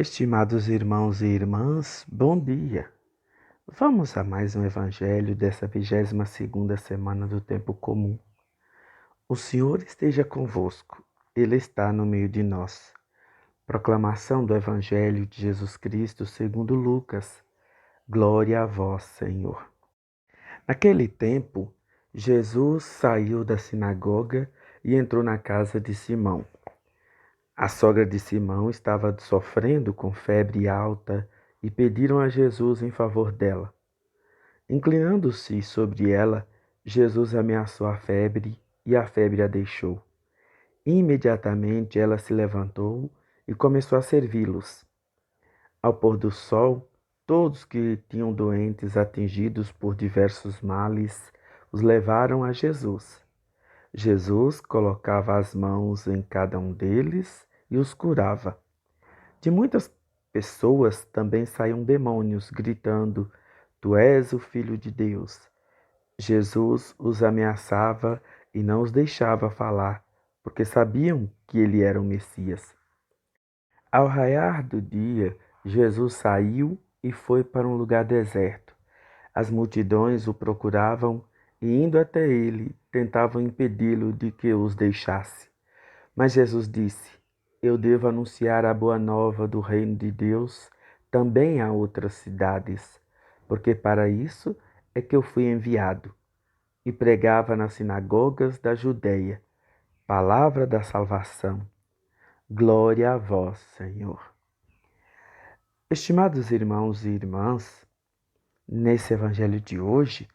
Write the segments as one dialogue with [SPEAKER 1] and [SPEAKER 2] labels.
[SPEAKER 1] Estimados irmãos e irmãs, bom dia. Vamos a mais um evangelho dessa 22ª semana do tempo comum. O Senhor esteja convosco. Ele está no meio de nós. Proclamação do evangelho de Jesus Cristo segundo Lucas. Glória a vós, Senhor. Naquele tempo, Jesus saiu da sinagoga e entrou na casa de Simão. A sogra de Simão estava sofrendo com febre alta e pediram a Jesus em favor dela. Inclinando-se sobre ela, Jesus ameaçou a febre e a febre a deixou. Imediatamente ela se levantou e começou a servi-los. Ao pôr do sol, todos que tinham doentes atingidos por diversos males os levaram a Jesus. Jesus colocava as mãos em cada um deles e os curava. De muitas pessoas também saíam demônios, gritando: Tu és o Filho de Deus. Jesus os ameaçava e não os deixava falar, porque sabiam que ele era o Messias. Ao raiar do dia, Jesus saiu e foi para um lugar deserto. As multidões o procuravam e, indo até ele, tentavam impedi-lo de que os deixasse. Mas Jesus disse: Eu devo anunciar a boa nova do reino de Deus também a outras cidades, porque para isso é que eu fui enviado. E pregava nas sinagogas da Judéia, palavra da salvação. Glória a vós, Senhor. Estimados irmãos e irmãs, nesse evangelho de hoje,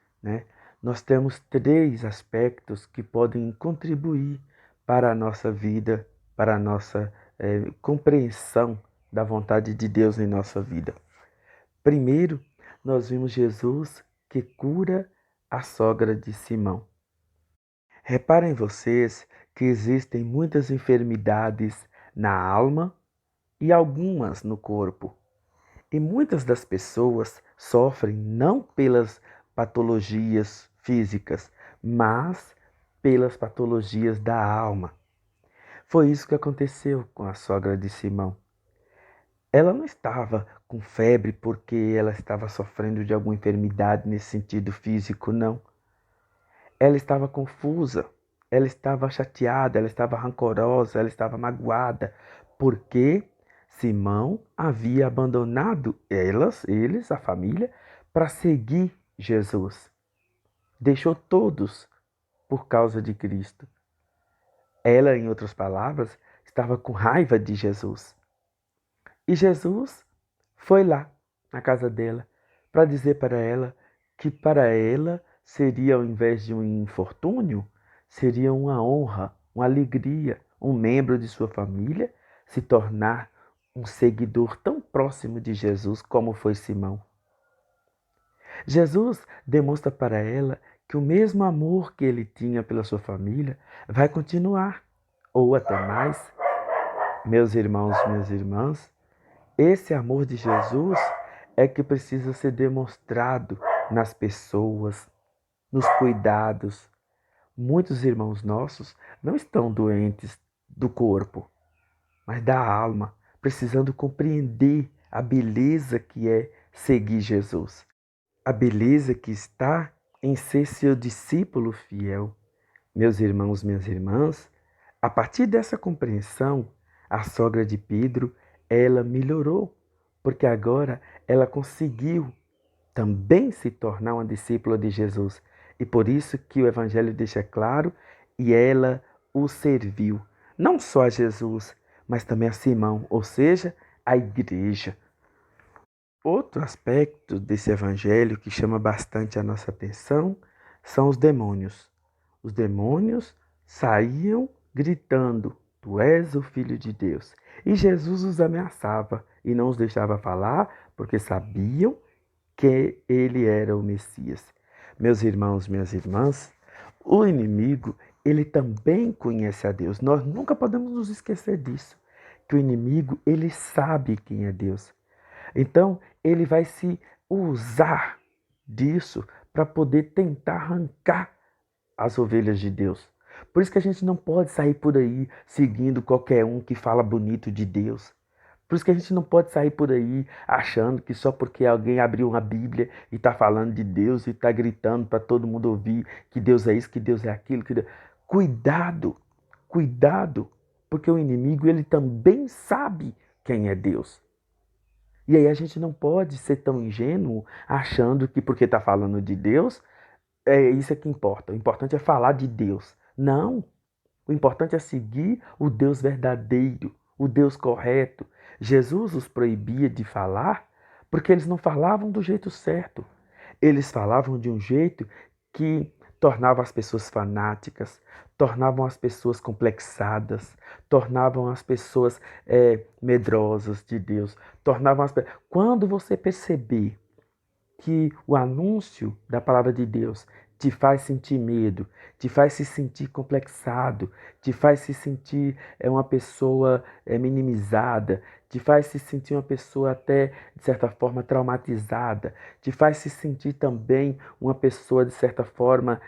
[SPEAKER 1] nós temos três aspectos que podem contribuir para a nossa vida, para a nossa compreensão da vontade de Deus em nossa vida. Primeiro, nós vimos Jesus que cura a sogra de Simão. Reparem vocês que existem muitas enfermidades na alma e algumas no corpo. E muitas das pessoas sofrem não pelas patologias físicas, mas pelas patologias da alma. Foi isso que aconteceu com a sogra de Simão. Ela não estava com febre porque ela estava sofrendo de alguma enfermidade nesse sentido físico, não. Ela estava confusa, ela estava chateada, ela estava rancorosa, ela estava magoada, porque Simão havia abandonado eles, a família, para seguir Jesus. Deixou todos por causa de Cristo. Ela, em outras palavras, estava com raiva de Jesus. E Jesus foi lá, na casa dela, para dizer para ela que para ela seria, ao invés de um infortúnio, seria uma honra, uma alegria, um membro de sua família se tornar um seguidor tão próximo de Jesus como foi Simão. Jesus demonstra para ela que o mesmo amor que ele tinha pela sua família vai continuar, ou até mais. Meus irmãos, minhas irmãs, esse amor de Jesus é que precisa ser demonstrado nas pessoas, nos cuidados. Muitos irmãos nossos não estão doentes do corpo, mas da alma, precisando compreender a beleza que é seguir Jesus. A beleza que está em ser seu discípulo fiel. Meus irmãos, minhas irmãs, a partir dessa compreensão, a sogra de Pedro, ela melhorou, porque agora ela conseguiu também se tornar uma discípula de Jesus. E por isso que o Evangelho deixa claro, e ela o serviu, não só a Jesus, mas também a Simão, ou seja, a igreja. Outro aspecto desse Evangelho que chama bastante a nossa atenção são os demônios. Os demônios saíam gritando: Tu és o Filho de Deus. E Jesus os ameaçava e não os deixava falar, porque sabiam que ele era o Messias. Meus irmãos, minhas irmãs, o inimigo, ele também conhece a Deus. Nós nunca podemos nos esquecer disso, que o inimigo, ele sabe quem é Deus. Então, ele vai se usar disso para poder tentar arrancar as ovelhas de Deus. Por isso que a gente não pode sair por aí seguindo qualquer um que fala bonito de Deus. Por isso que a gente não pode sair por aí achando que só porque alguém abriu uma Bíblia e está falando de Deus e está gritando para todo mundo ouvir que Deus é isso, que Deus é aquilo. Cuidado, cuidado, porque o inimigo ele também sabe quem é Deus. E aí a gente não pode ser tão ingênuo achando que porque está falando de Deus, é isso que importa. O importante é falar de Deus. Não. O importante é seguir o Deus verdadeiro, o Deus correto. Jesus os proibia de falar porque eles não falavam do jeito certo. Eles falavam de um jeito que tornava as pessoas fanáticas, tornavam as pessoas complexadas, tornavam as pessoas medrosas de Deus, tornavam as Quando você perceber que o anúncio da palavra de Deus te faz sentir medo, te faz se sentir complexado, te faz se sentir uma pessoa minimizada, te faz se sentir uma pessoa até, de certa forma, traumatizada, te faz se sentir também uma pessoa, de certa forma,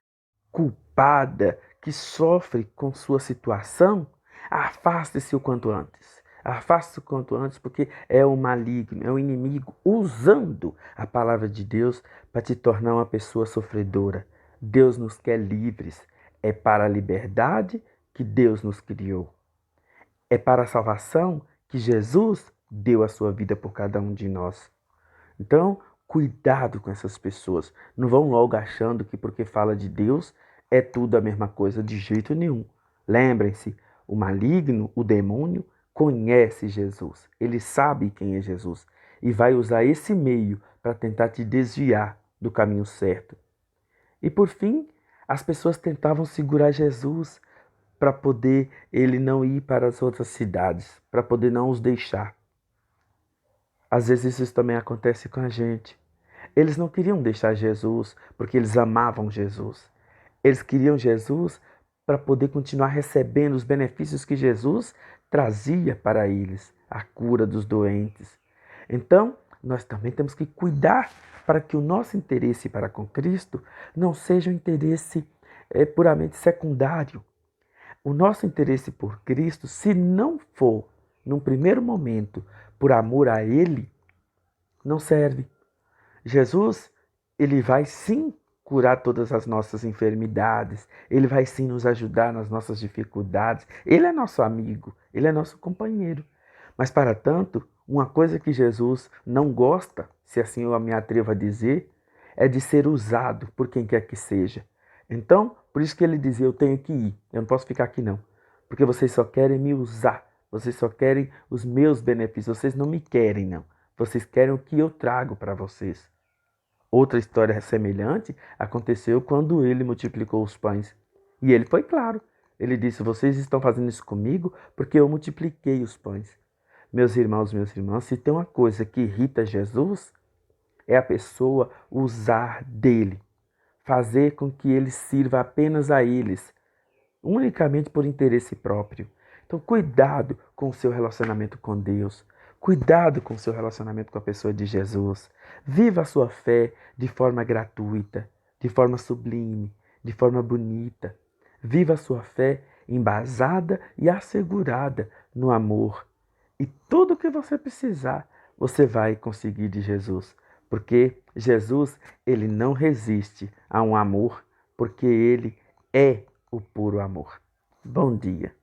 [SPEAKER 1] culpada, que sofre com sua situação, afaste-se o quanto antes. Afaste-se o quanto antes, porque é o maligno, é o inimigo usando a palavra de Deus para te tornar uma pessoa sofredora. Deus nos quer livres. É para a liberdade que Deus nos criou. É para a salvação que Jesus deu a sua vida por cada um de nós. Então, cuidado com essas pessoas. Não vão logo achando que porque fala de Deus é tudo a mesma coisa, de jeito nenhum. Lembrem-se, o maligno, o demônio, conhece Jesus. Ele sabe quem é Jesus e vai usar esse meio para tentar te desviar do caminho certo. E por fim, as pessoas tentavam segurar Jesus para poder ele não ir para as outras cidades, para poder não os deixar. Às vezes isso também acontece com a gente. Eles não queriam deixar Jesus porque eles amavam Jesus. Eles queriam Jesus para poder continuar recebendo os benefícios que Jesus trazia para eles, a cura dos doentes. Então, nós também temos que cuidar para que o nosso interesse para com Cristo não seja um interesse puramente secundário. O nosso interesse por Cristo, se não for, num primeiro momento, por amor a Ele, não serve. Jesus, ele vai sim curar todas as nossas enfermidades, ele vai sim nos ajudar nas nossas dificuldades. Ele é nosso amigo, ele é nosso companheiro. Mas, para tanto, uma coisa que Jesus não gosta, se assim eu me atrevo a dizer, é de ser usado por quem quer que seja. Então, por isso que ele dizia: eu tenho que ir, eu não posso ficar aqui não, porque vocês só querem me usar, vocês só querem os meus benefícios, vocês não me querem não, vocês querem o que eu trago para vocês. Outra história semelhante aconteceu quando ele multiplicou os pães. E ele foi claro. Ele disse: vocês estão fazendo isso comigo porque eu multipliquei os pães. Meus irmãos, se tem uma coisa que irrita Jesus, é a pessoa usar dele, fazer com que ele sirva apenas a eles, unicamente por interesse próprio. Então, cuidado com o seu relacionamento com Deus. Cuidado com o seu relacionamento com a pessoa de Jesus. Viva a sua fé de forma gratuita, de forma sublime, de forma bonita. Viva a sua fé embasada e assegurada no amor. E tudo o que você precisar, você vai conseguir de Jesus. Porque Jesus, ele não resiste a um amor, porque ele é o puro amor. Bom dia.